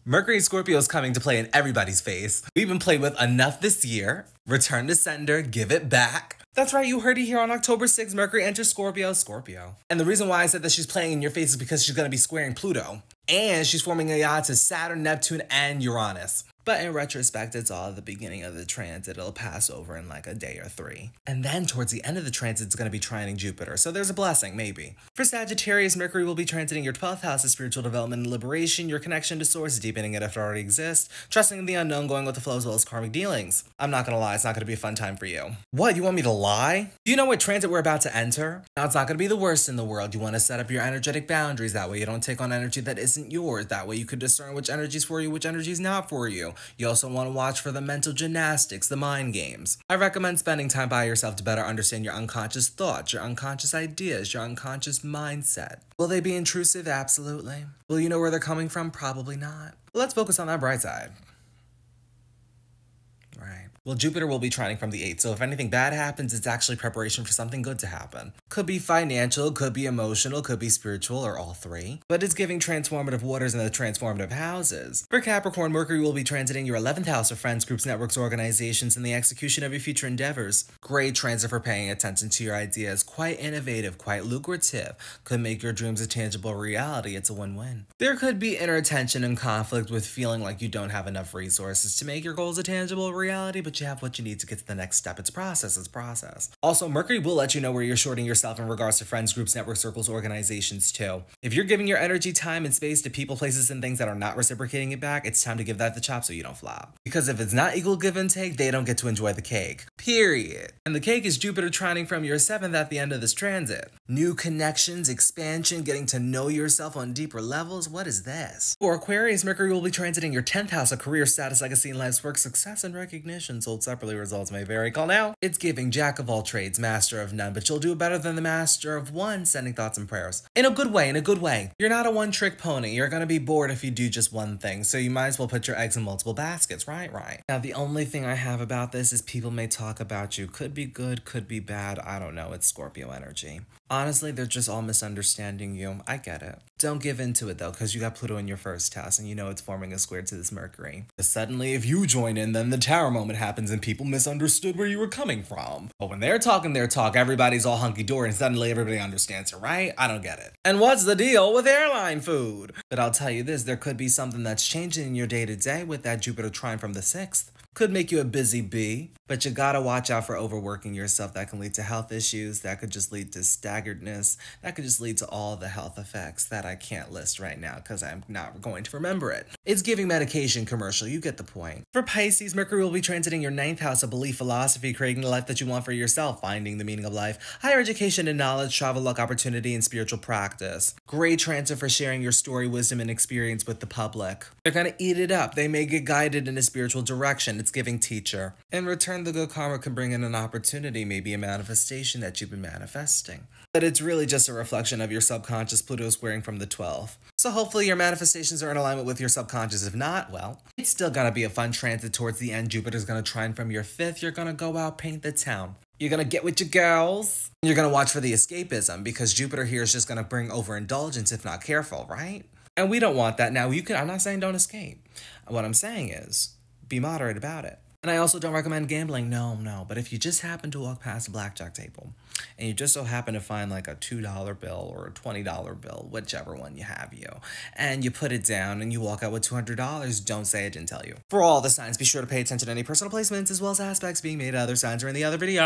Mercury in Scorpio is coming to play in everybody's face. We've been played with enough this year. Return to sender, give it back. That's right, you heard it here on October 6th, Mercury enters Scorpio. And the reason why I said that she's playing in your face is because she's going to be squaring Pluto. And she's forming a yacht to Saturn, Neptune, and Uranus. But in retrospect, it's all at the beginning of the transit. It'll pass over in like a day or 3. And then towards the end of the transit, it's going to be trining Jupiter. So there's a blessing, maybe. For Sagittarius, Mercury will be transiting your 12th house of spiritual development and liberation, your connection to source, deepening it if it already exists, trusting in the unknown, going with the flow as well as karmic dealings. I'm not going to lie, it's not going to be a fun time for you. What, you want me to lie? Do you know what transit we're about to enter? Now, it's not going to be the worst in the world. You want to set up your energetic boundaries. That way you don't take on energy that isn't yours. That way you can discern which energy is for you, which energy is not for you. You also want to watch for the mental gymnastics, the mind games. I recommend spending time by yourself to better understand your unconscious thoughts, your unconscious ideas, your unconscious mindset. Will they be intrusive? Absolutely. Will you know where they're coming from? Probably not. Let's focus on that bright side. Right. Well, Jupiter will be trining from the 8th, so if anything bad happens, it's actually preparation for something good to happen. Could be financial, could be emotional, could be spiritual, or all 3. But it's giving transformative waters in the transformative houses. For Capricorn, Mercury will be transiting your 11th house of friends, groups, networks, organizations, and the execution of your future endeavors. Great transit for paying attention to your ideas. Quite innovative, quite lucrative. Could make your dreams a tangible reality. It's a win-win. There could be inner tension and conflict with feeling like you don't have enough resources to make your goals a tangible reality, but you have what you need to get to the next step. It's process. Also, Mercury will let you know where you're shorting yourself in regards to friends, groups, network circles, organizations too. If you're giving your energy, time, and space to people, places, and things that are not reciprocating it back, it's time to give that the chop so you don't flop. Because if it's not equal give and take, they don't get to enjoy the cake. Period. And the cake is Jupiter trining from your 7th at the end of this transit. New connections, expansion, getting to know yourself on deeper levels. What is this? For Aquarius, Mercury will be transiting your 10th house of career, status, legacy, and life's work, success, and recognition. Sold separately, results may vary. Call now. It's giving jack of all trades, master of none, but you'll do better than the master of one, sending thoughts and prayers. In a good way. You're not a one-trick pony. You're gonna be bored if you do just one thing, so you might as well put your eggs in multiple baskets, right? Now, the only thing I have about this is people may talk about you. Could be good, could be bad, I don't know. It's Scorpio energy. Honestly, they're just all misunderstanding you. I get it. Don't give into it though, because you got Pluto in your 1st house and you know it's forming a square to this Mercury. But suddenly, if you join in, then the tower moment happens and people misunderstood where you were coming from. But when they're talking their talk, everybody's all hunky-dory and suddenly everybody understands it, right? I don't get it. And what's the deal with airline food? But I'll tell you this, there could be something that's changing in your day-to-day with that Jupiter trine from the 6th. Could make you a busy bee, but you gotta watch out for overworking yourself. That can lead to health issues, that could just lead to staggeredness, that could just lead to all the health effects that I can't list right now because I'm not going to remember it. It's giving medication commercial, you get the point. For Pisces, Mercury will be transiting your 9th house of belief, philosophy, creating the life that you want for yourself, finding the meaning of life, higher education and knowledge, travel, luck, opportunity, and spiritual practice. Great transit for sharing your story, wisdom, and experience with the public. They're gonna eat it up. They may get guided in a spiritual direction. It's giving teacher. In return, the good karma can bring in an opportunity, maybe a manifestation that you've been manifesting. But it's really just a reflection of your subconscious, Pluto squaring from the 12th. So hopefully your manifestations are in alignment with your subconscious. If not, well, it's still gonna be a fun transit towards the end. Jupiter's gonna trine from your 5th. You're gonna go out, paint the town. You're gonna get with your girls. You're gonna watch for the escapism because Jupiter here is just gonna bring overindulgence if not careful, right? And we don't want that. Now, I'm not saying don't escape. What I'm saying is be moderate about it. And I also don't recommend gambling, no. But if you just happen to walk past a blackjack table and you just so happen to find like a $2 bill or a $20 bill, whichever one you have, and you put it down and you walk out with $200, don't say I didn't tell you. For all the signs, be sure to pay attention to any personal placements as well as aspects being made. Other signs are in the other video.